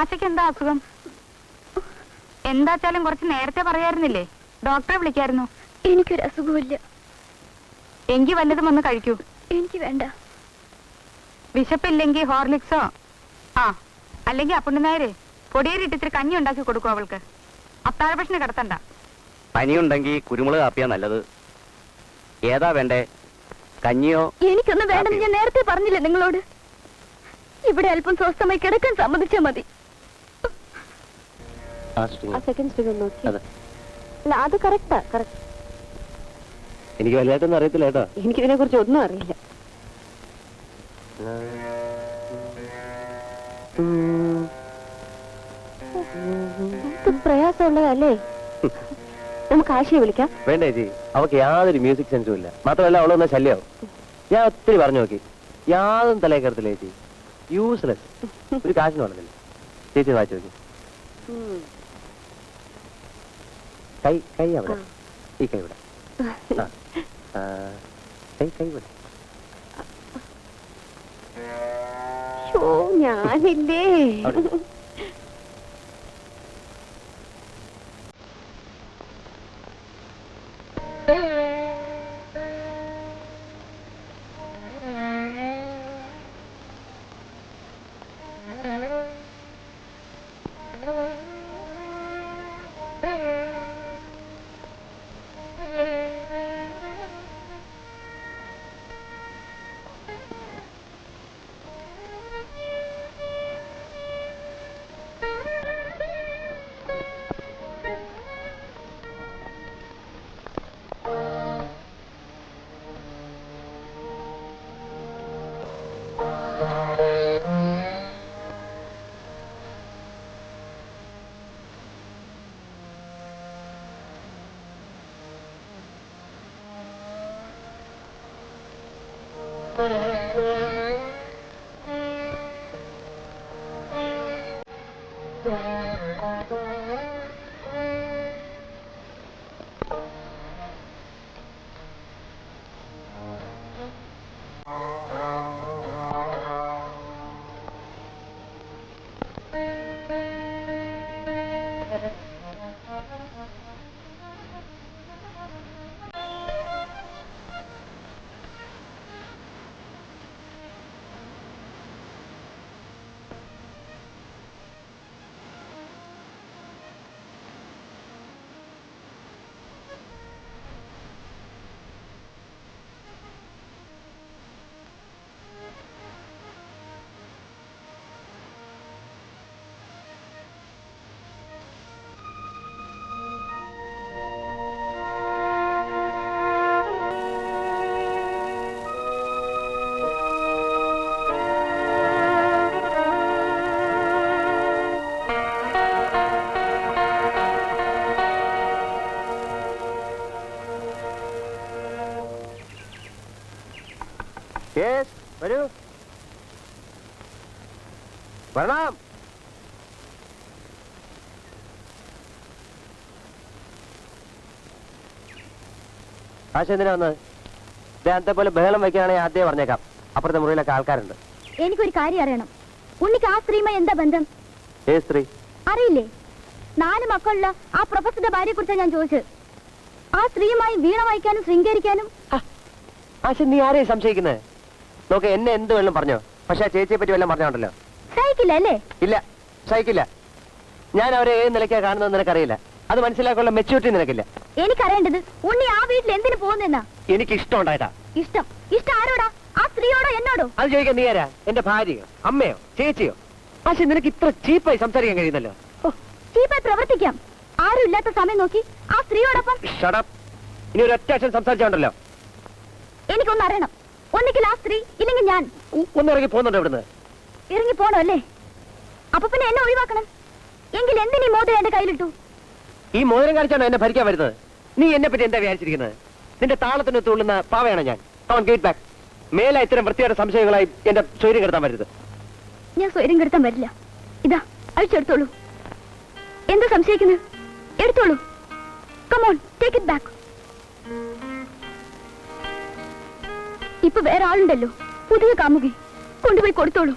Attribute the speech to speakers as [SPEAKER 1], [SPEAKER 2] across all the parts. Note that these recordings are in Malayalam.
[SPEAKER 1] ആശയ്ക്ക് എന്താ അസുഖം? എന്താച്ചാലും കുറച്ച് നേരത്തെ പറയായിരുന്നില്ലേ? ഡോക്ടറെ വിളിക്കായിരുന്നു.
[SPEAKER 2] എനിക്കൊരു അസുഖമില്ല.
[SPEAKER 1] എങ്കിൽ വല്ലതും ഒന്ന് കഴിക്കൂ.
[SPEAKER 2] എനിക്ക് വേണ്ട.
[SPEAKER 1] വിശപ്പില്ലെങ്കിൽ ഹോർലിക്സോ അല്ലെങ്കിൽ അപ്പുണ്ണനായരെ പൊടിയേറിട്ട് ഇത്തിരി കഞ്ഞി ഉണ്ടാക്കി കൊടുക്കും അവൾക്ക്. അത്താഴഭക്ഷണം കിടത്തണ്ട.
[SPEAKER 3] പനിയുണ്ടെങ്കിൽ കുരുമുളക് കാപ്പിയാ നല്ലത്. ഏതാ വേണ്ടേ? കഞ്ഞിയോ?
[SPEAKER 2] എനിക്കൊന്നും വേണ്ടെന്ന് ഞാൻ നേരത്തെ പറഞ്ഞില്ലേ നിങ്ങളോട്? ഇവിടെ അല്പം സ്വസ്ഥമായി കിടക്കാൻ സമ്മതിച്ചാൽ മതി. അത് കറക്റ്റാ.
[SPEAKER 3] എനിക്ക് വലുതായിട്ടൊന്നും അറിയത്തില്ല കേട്ടോ.
[SPEAKER 2] എനിക്കിതിനെ കുറിച്ച് ഒന്നും അറിയില്ല. പ്രയാസമുള്ളതല്ലേ? നമുക്ക് ആശയെ വിളിക്കാം.
[SPEAKER 3] വേണ്ട ചേച്ചി, അവക്ക് യാതൊരു മ്യൂസിക് സെൻസും ഇല്ല. മാത്രമല്ല അവളൊന്ന് ശല്യാവും. ഞാൻ ഒത്തിരി പറഞ്ഞു നോക്കി, യാതൊന്നും തലേ കയറത്തില്ല ചേച്ചി. യൂസ്ലെസ്. ഒരു കാശിന് വളർന്നില്ല. ചേച്ചി വായിച്ചു നോക്കി. കൈ അവിടെ, ഈ കൈ ഇവിടെ, കൈ ഇവിടെ.
[SPEAKER 2] ഞാനില്ലേ?
[SPEAKER 3] വരൂ, വരണം. ആശ എന്തിനാ വന്നത്? ഇദ്ദേഹത്തെ പോലെ ബഹളം വയ്ക്കുകയാണെങ്കിൽ ആദ്യം പറഞ്ഞേക്കാം. അപ്പുറത്തെ മുറിയിലൊക്കെ ആൾക്കാരുണ്ട്.
[SPEAKER 2] എനിക്കൊരു കാര്യം അറിയണം. ഉണ്ണിക്ക് ആ സ്ത്രീയുമായി എന്താ ബന്ധം?
[SPEAKER 3] ഏ സ്ത്രീ?
[SPEAKER 2] അറിയില്ലേ? 4 മക്കളുള്ള ആ പ്രൊഫസറുടെ ഭാര്യയെ കുറിച്ചാണ് ഞാൻ ചോദിച്ചത്. ആ സ്ത്രീയുമായി വീണ വായിക്കാനും ശൃംഗരിക്കാനും.
[SPEAKER 3] ആശ, നീ ആരെയും സംശയിക്കുന്നത്? നോക്ക്, എന്നെ എന്ത് വെള്ളം പറഞ്ഞോ, പക്ഷെ ആ ചേച്ചിയെ പറ്റി വല്ലതും പറഞ്ഞോണ്ടല്ലോ.
[SPEAKER 2] സഹിക്കില്ല അല്ലേ?
[SPEAKER 3] ഇല്ല, സഹിക്കില്ല. ഞാൻ അവരെ ഏത് നിലയ്ക്കാ കാണുന്നത് നിനക്കറിയില്ല. അത് മനസ്സിലാക്കാനുള്ള മെച്യൂരിറ്റി നിനക്കില്ല.
[SPEAKER 2] എനിക്കറിയേണ്ടത് ഉണ്ണി ആ വീട്ടിൽ എന്തിനു പോകുന്നെന്നാ.
[SPEAKER 3] എനിക്ക് ഇഷ്ടം ഉണ്ടായിട്ടാ.
[SPEAKER 2] ഇഷ്ടം ആരോടാ? ആ സ്ത്രീയോടോ എന്നോടോ?
[SPEAKER 3] അത് ചോദിക്കാൻ നീ ആരാ? എന്റെ ഭാര്യയോ അമ്മയോ ചേച്ചിയോ? പക്ഷെ നിനക്ക് ഇത്ര ചീപ്പായി സംസാരിക്കാൻ കഴിയുന്നല്ലോ.
[SPEAKER 2] ചീപ്പായി പ്രവർത്തിക്കാം. ആരും ഇല്ലാത്ത സമയം നോക്കി ആ സ്ത്രീയോടൊപ്പം.
[SPEAKER 3] ഇനി ഒരു ഒറ്റ അക്ഷരം സംസാരിച്ചോണ്ടല്ലോ.
[SPEAKER 2] എനിക്കൊന്നും അറിയണം. ഒന്നിക്കിൽ ആ സ്ത്രീ, ഇല്ലെങ്കിൽ ഞാൻ.
[SPEAKER 3] ഒന്ന് ഇറങ്ങി പോകുന്നുണ്ടോ ഇവിടുന്ന്?
[SPEAKER 2] ഇറങ്ങി പോണോ അല്ലേ? അപ്പൊ പിന്നെ എന്നെ ഒഴിവാക്കണം. എങ്കിൽ എന്തിനീ മോതിരം എന്റെ കയ്യിലിട്ടു?
[SPEAKER 3] ഈ മോതിരം കാണിച്ചാണോ എന്നെ ഭരിക്കാൻ വരുന്നത്? നീ എന്നെ പറ്റി എന്താ വിചാരിച്ചിരിക്കുന്നത്? നിന്റെ താളത്തിന് തുള്ളുന്ന പാവയാണ് ഞാൻ. അവൻ ഗേറ്റ് ബാക്ക്. മേലെ ഇത്തരം വൃത്തിയുടെ സംശയങ്ങളായി എന്റെ സ്വൈര്യം കെടുത്താൻ വരരുത്.
[SPEAKER 2] ഞാൻ സ്വൈര്യം കെടുത്താൻ വരില്ല. ഇതാ, അഴിച്ചെടുത്തോളൂ. എന്താ സംശയിക്കുന്നത്? എടുത്തോളൂ. Come on, take it back. ഇപ്പൊ വേറെ ആളുണ്ടല്ലോ, പുതിയ കാമുകി. കൊണ്ടുപോയി കൊടുത്തോളൂ.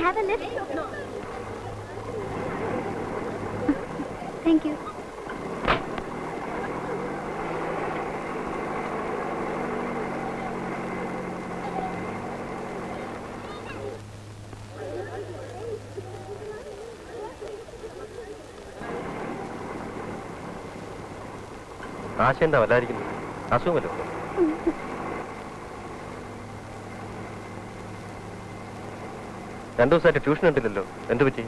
[SPEAKER 2] have a lift? Thank you.
[SPEAKER 3] ആശ എന്താ വല്ലായിരിക്കുന്നു? അസുഖമല്ലോ? രണ്ടു ദിവസമായിട്ട് ട്യൂഷൻ ഉണ്ടില്ലല്ലോ, എന്തു പറ്റി?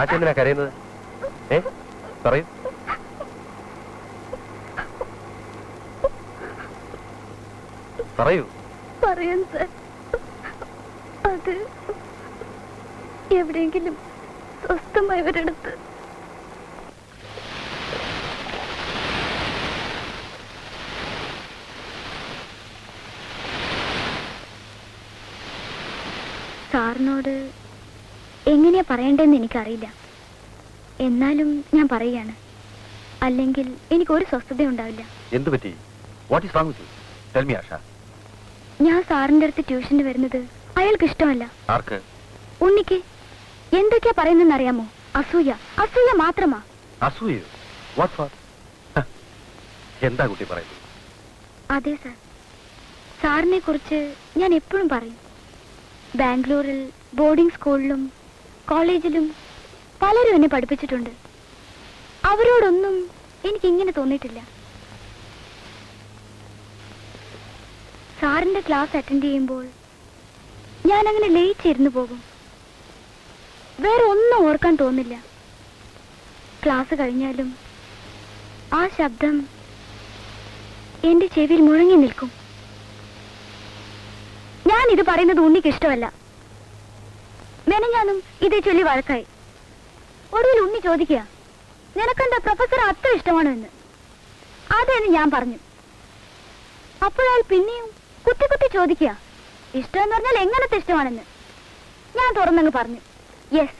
[SPEAKER 3] ആശ എന്തിനാ കരയുന്നത്? പറയൂ. പറയൂ.
[SPEAKER 2] പറയാൻ സാർ, അത് എവിടെയെങ്കിലും സ്വസ്ഥമായവരടുത്ത്. സാറിനോട് എങ്ങനെയാ പറയണ്ടെന്ന് എനിക്കറിയില്ല. എന്നാലും ഞാൻ പറയുകയാണ്. അല്ലെങ്കിൽ എനിക്കൊരു സ്വസ്ഥത ഉണ്ടാവില്ല.
[SPEAKER 3] എന്തു പറ്റി? What is wrong with you? Tell me Asha.
[SPEAKER 2] ഞാൻ സാറിന്റെ അടുത്ത് ട്യൂഷന് വരുന്നത് അയാൾക്ക് ഇഷ്ടമല്ല.
[SPEAKER 3] ആർക്ക്?
[SPEAKER 2] ഉണ്ണിക്ക്. എന്തൊക്കെയാ പറയുന്നെന്ന് അറിയാമോ? അസൂയ. അസൂയ മാത്രമാ.
[SPEAKER 3] അസൂയ? What for? എന്താ കുട്ടി പറയുന്നത്?
[SPEAKER 2] അതെ സാർ, സാറിനെ കുറിച്ച് ഞാൻ എപ്പോഴും പറയും. ബാംഗ്ലൂരിൽ ബോർഡിംഗ് സ്കൂളിലും കോളേജിലും പലരും എന്നെ പഠിപ്പിച്ചിട്ടുണ്ട്. അവരോടൊന്നും എനിക്കിങ്ങനെ തോന്നിയിട്ടില്ല. സാറിന്റെ ക്ലാസ് അറ്റൻഡ് ചെയ്യുമ്പോൾ ഞാൻ അങ്ങനെ ലയിച്ചിരുന്നു പോകും. വേറെ ഒന്നും ഓർക്കാൻ തോന്നില്ല. ക്ലാസ് കഴിഞ്ഞാലും ആ ശബ്ദം എന്റെ ചെവിയിൽ മുഴങ്ങി നിൽക്കും. ഞാൻ ഇത് പറയുന്നത് ഉണ്ണിക്ക് ഇഷ്ടമല്ല. മെനഞ്ഞാനും ഇതേ ചൊല്ലി വഴക്കായി. ഒടുവിൽ ഉണ്ണി ചോദിക്കുക, നിനക്കെന്താ പ്രൊഫസർ അത്ര ഇഷ്ടമാണോ എന്ന്. അതെന്ന് ഞാൻ പറഞ്ഞു. അപ്പോഴയാൾ പിന്നെയും കുത്തി കുത്തി ചോദിക്കുക, ഇഷ്ടമെന്ന് പറഞ്ഞാൽ എങ്ങനത്തെ ഇഷ്ടമാണെന്ന്. ഞാൻ തുറന്നങ്ങ് പറഞ്ഞു, yes,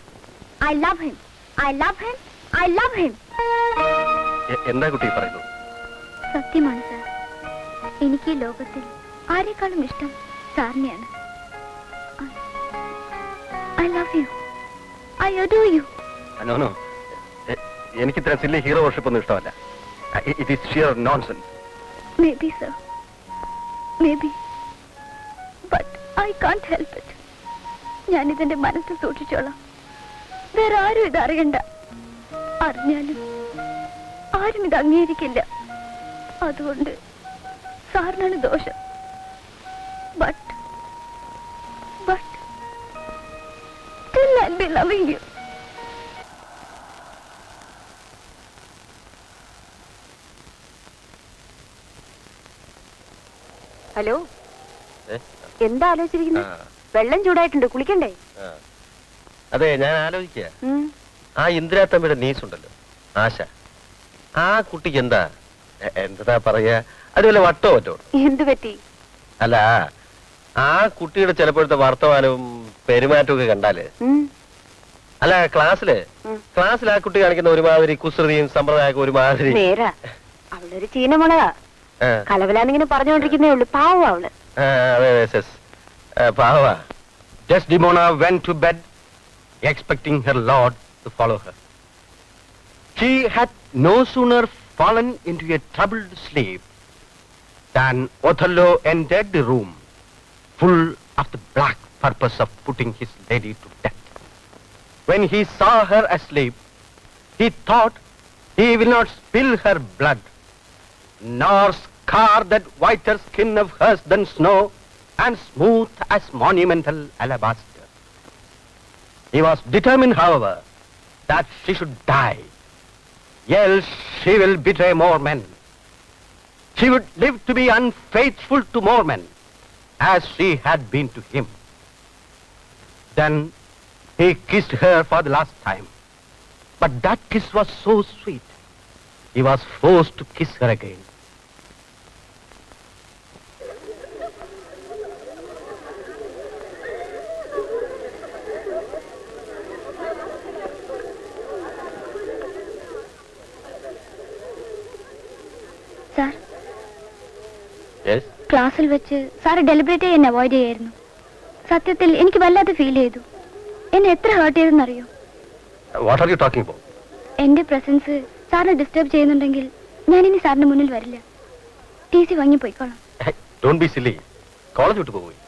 [SPEAKER 2] I love him, I love him, I love him.
[SPEAKER 3] എന്താ കുട്ടി പറയുന്നത്?
[SPEAKER 2] സത്യമാണ് സാർ. എനിക്ക് ഈ ലോകത്തിൽ ആരെക്കാളും ഇഷ്ടം സാറിനെയാണ്. I love you, I adore you.
[SPEAKER 3] No no, എനിക്ക് ഇത്ര സില്ലി ഹീറോ വർഷിപ്പ് ഒന്നും ഇഷ്ടമല്ല. It is sheer nonsense.
[SPEAKER 2] Maybe, sir. Maybe. But I can't help it. ഞാൻ ഇതിന്റെ മനസ്സിൽ സൂക്ഷിച്ചോളാം. വേറെ ആരും ഇത് അറിയണ്ട. അറിഞ്ഞാലും ആരും ഇത് അംഗീകരിക്കില്ല. അതുകൊണ്ട് സാറിനാണ് ദോഷം. But still I'll be loving you.
[SPEAKER 1] Hello, എന്താ ആലോചിച്ചിരിക്കുന്നത്? വെള്ളം ചൂടായിട്ടുണ്ട്, കുളിക്കണ്ടേ?
[SPEAKER 3] അതെ, ഞാൻ ആലോചിക്കുക, ആ ഇന്ദിരാത്തമ്മയുടെ നീസുണ്ടല്ലോ ആശ, ആ കുട്ടിക്ക് എന്താ പറയാ, അത് വല്ല വട്ടോ പറ്റോ?
[SPEAKER 1] എന്തു പറ്റി?
[SPEAKER 3] അല്ല, ആ കുട്ടിയുടെ ചിലപ്പോഴത്തെ വർത്തമാനവും പെരുമാറ്റവും ഒക്കെ കണ്ടാല്, അല്ല ക്ലാസ്സിൽ ആ കുട്ടി കാണിക്കുന്ന ഒരുമാതിരി കുസൃതിയും സമ്പ്രദായമൊക്കെ ഒരുമാതിരി.
[SPEAKER 1] നേരാ, അവളൊരു ചീനമുളകാ. കലവലാന്നിങ്ങനെ പറഞ്ഞുകൊണ്ടിരിക്കുന്നേ ഉള്ളു. പാവ അവള്.
[SPEAKER 3] പാവ. Desdemona went to bed expecting her lord to follow her. She had no sooner fallen into a troubled sleep than Othello entered the room, full of the black purpose of putting his lady to death. When he saw her asleep, he thought he will not spill her blood, nor scar that whiter skin of hers than snow, and smooth as monumental alabaster. He was determined, however, that she should die, else she will betray more men. She would live to be unfaithful to more men, as she had been to him. Then he kissed her for the last time, but that kiss was so sweet, he was forced to kiss her again.
[SPEAKER 2] Sir,
[SPEAKER 3] Yes?
[SPEAKER 2] ക്ലാസ്സിൽ വെച്ച് സാറ് ഡെലിബറേറ്റ് ചെയ്യാൻ അവോയ്ഡ് ചെയ്യായിരുന്നു. സത്യത്തിൽ എനിക്ക് വല്ലാതെ ഫീൽ ചെയ്തു. എന്നെ എത്ര ഹേർട്ട് ചെയ്തെന്നറിയോ?
[SPEAKER 3] What are you talking about?
[SPEAKER 2] എന്റെ പ്രസൻസ് സാറിനെ ഡിസ്റ്റർബ് ചെയ്യുന്നുണ്ടെങ്കിൽ ഞാനിനി സാറിന് മുന്നിൽ വരില്ല. TC വാങ്ങി പോയിക്കോളാം.
[SPEAKER 3] Don't be silly. കോളേജ് വിട്ടു പോയി.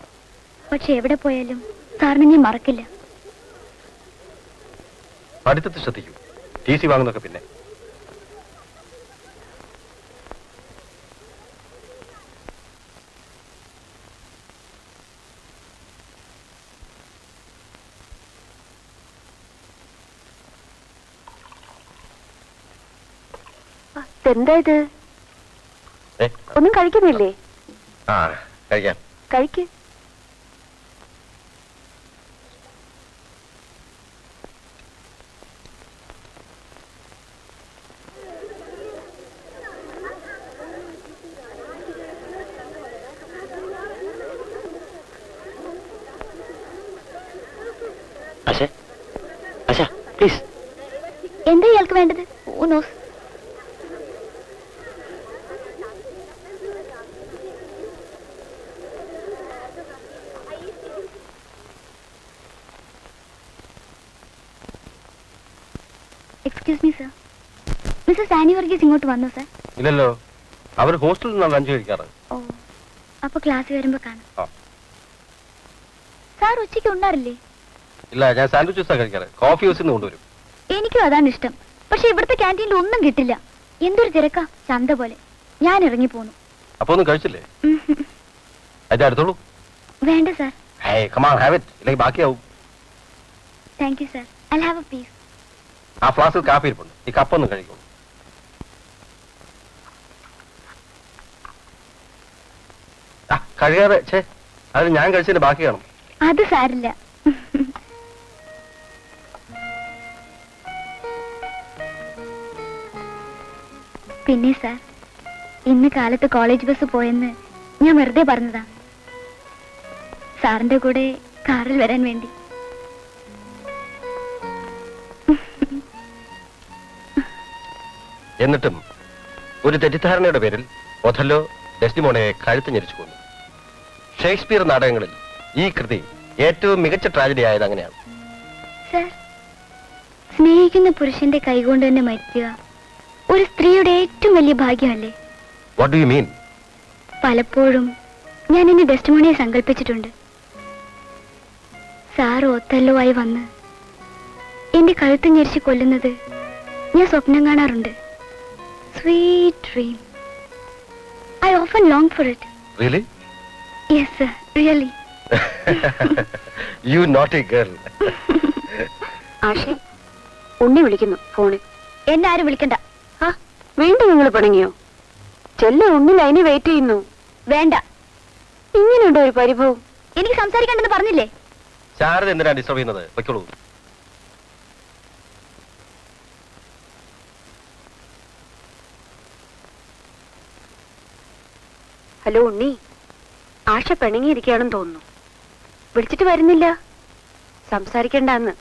[SPEAKER 2] പക്ഷെ എവിടെ പോയാലും സാറിനെ ഞാൻ മറക്കില്ല.
[SPEAKER 3] പഠിത്തത്തിൽ ശ്രദ്ധിക്കൂ. TC വാങ്ങുന്നൊക്കെ പിന്നെ.
[SPEAKER 2] എന്താ ഇത്?
[SPEAKER 3] ഏ?
[SPEAKER 2] ഒന്നും കഴിക്കുന്നില്ലേ?
[SPEAKER 3] ആ, കഴിക്കാം.
[SPEAKER 2] കഴിക്ക്.
[SPEAKER 3] പ്ലീസ്.
[SPEAKER 2] എന്താ ഇയാൾക്ക് വേണ്ടത്? Oh noes. Excuse me sir, Mrs Annie Varghese ഇങ്ങോട്ട് വന്നോ സർ?
[SPEAKER 3] ഇല്ലല്ലോ, അവർ ഹോസ്റ്റലിൽ നിന്നാണ് ലഞ്ച് കഴിക്കാറ്.
[SPEAKER 2] ഓ, അപ്പൊ ക്ലാസ് വരുമ്പോ കാണാം.
[SPEAKER 3] ആ.
[SPEAKER 2] സാർ ഉച്ചയ്ക്ക് ഉണ്ടാറില്ലേ?
[SPEAKER 3] ഇല്ല, ഞാൻ സാൻഡ്വിച്ചസാണ് കഴിക്കാറ്. കോഫി ഹൗസിൽ നിന്ന് കൊണ്ടുവരും.
[SPEAKER 2] എനിക്കും അതാണ് ഇഷ്ടം. പക്ഷെ ഇവിടുത്തെ ക്യാൻറ്റീനിൽ ഒന്നും കിട്ടില്ല. എന്തൊരു തിരക്കാ, ചന്ത പോലെ. ഞാൻ ഇറങ്ങി പോന്നു.
[SPEAKER 3] അപ്പൊ ഒന്നും കഴിച്ചില്ലേ? അത് അടുത്തോളൂ.
[SPEAKER 2] വേണ്ട sir.
[SPEAKER 3] Come on, have it. ഇല്ലെങ്കിൽ ബാക്കിയാവും.
[SPEAKER 2] Thank you sir. I have a piece.
[SPEAKER 3] ആ ഫ്ലാസ്കിൽ കാപ്പി ഇരിപ്പുണ്ട്. ഈ കപ്പൊന്നും കഴിക്കും. കഴിയാതെ അത് ഞാൻ കഴിച്ചതിന്റെ ബാക്കി കാണും.
[SPEAKER 2] അത് സാരില്ല. പിന്നെ സാർ, ഇന്ന് കാലത്ത് കോളേജ് ബസ് പോയെന്ന് ഞാൻ വെറുതെ പറഞ്ഞതാ. സാറിന്റെ കൂടെ കാറിൽ വരാൻ വേണ്ടി.
[SPEAKER 3] എന്നിട്ടും ഒരു തെറ്റിദ്ധാരണയുടെ പേരിൽ ഒഥല്ലോ ഡെസ്ഡിമോണയെ കഴുത്ത് ഞെരിച്ചു കൊന്നു. ഷേക്സ്പിയർ നാടകങ്ങളിൽ ഈ കൃതി ഏറ്റവും മികച്ച ട്രാജഡി ആയത് അങ്ങനെയാണ്.
[SPEAKER 2] സാർ, സ്നേഹിക്കുന്ന പുരുഷന്റെ കൈകൊണ്ട് തന്നെ മരിക്കുക ഒരു സ്ത്രീയുടെ ഏറ്റവും വലിയ ഭാഗ്യമല്ലേ?
[SPEAKER 3] What do you mean?
[SPEAKER 2] പലപ്പോഴും ഞാൻ എന്നെ ഡെസ്റ്റിമോണിയെ സങ്കല്പിച്ചിട്ടുണ്ട്. സാർ ഒത്തല്ലോ ആയി വന്ന് എന്റെ കഴുത്ത് ഞെരിച്ച് കൊല്ലുന്നത് ഞാൻ സ്വപ്നം കാണാറുണ്ട്. Sweet dream. I often long for it.
[SPEAKER 3] Really?
[SPEAKER 2] Yes sir, really.
[SPEAKER 3] You naughty girl.
[SPEAKER 1] ആഷേ, ഉണ്ണി വിളിക്കുന്നു ഫോണിൽ.
[SPEAKER 2] എന്നെ ആരും വിളിക്കണ്ട.
[SPEAKER 1] ആ, വീണ്ടും നിങ്ങൾ പിണങ്ങിയോ? ചെല്ല, ഉണ്ണി ലൈനിൽ വെയിറ്റ് ചെയ്യുന്നു.
[SPEAKER 2] വേണ്ട.
[SPEAKER 1] ഇങ്ങനെയുണ്ടോ ഒരു പരിഭവം?
[SPEAKER 2] എനിക്ക് സംസാരിക്കണ്ടെന്ന് പറഞ്ഞില്ലേ?
[SPEAKER 3] ശാരദ എന്തിനാ ഡിസ്റ്റർബ് ചെയ്യുന്നത്? വെക്കോളൂ.
[SPEAKER 1] ഹലോ ഉണ്ണി, ആഷ പിണങ്ങിയിരിക്കുകയാണെന്ന് തോന്നുന്നു. വിളിച്ചിട്ട് വരുന്നില്ല. സംസാരിക്കണ്ടെന്ന്.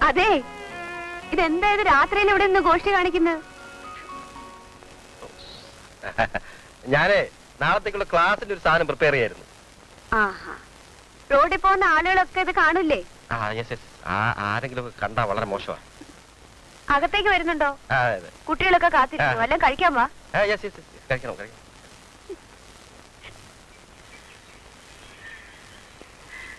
[SPEAKER 1] അതെ, ഇതെന്തായത് രാത്രിയിൽ ഇവിടെ നിന്ന് ഗോഷ്ടി കാണിക്കുന്നത്?
[SPEAKER 4] ഞാനേ നാളത്തേക്കുള്ള ക്ലാസ്സിന്റെ ഒരു സാധനം പ്രിപ്പയർ ചെയ്യായിരുന്നു.
[SPEAKER 1] ആഹാ, റോഡിൽ പോകുന്ന ആളുകളൊക്കെ ഇത് കാണൂലേ?
[SPEAKER 4] ആരെങ്കിലും കണ്ടാ വളരെ മോശമാണ്.
[SPEAKER 1] അകത്തേക്ക് വരുന്നുണ്ടോ?
[SPEAKER 4] അതെ അതെ.
[SPEAKER 1] കുട്ടികളൊക്കെ കാത്തിരിക്കുന്നു. വല്ലതും കഴിക്കാൻ വാ.
[SPEAKER 4] കഴിക്കണം കഴിക്കണം.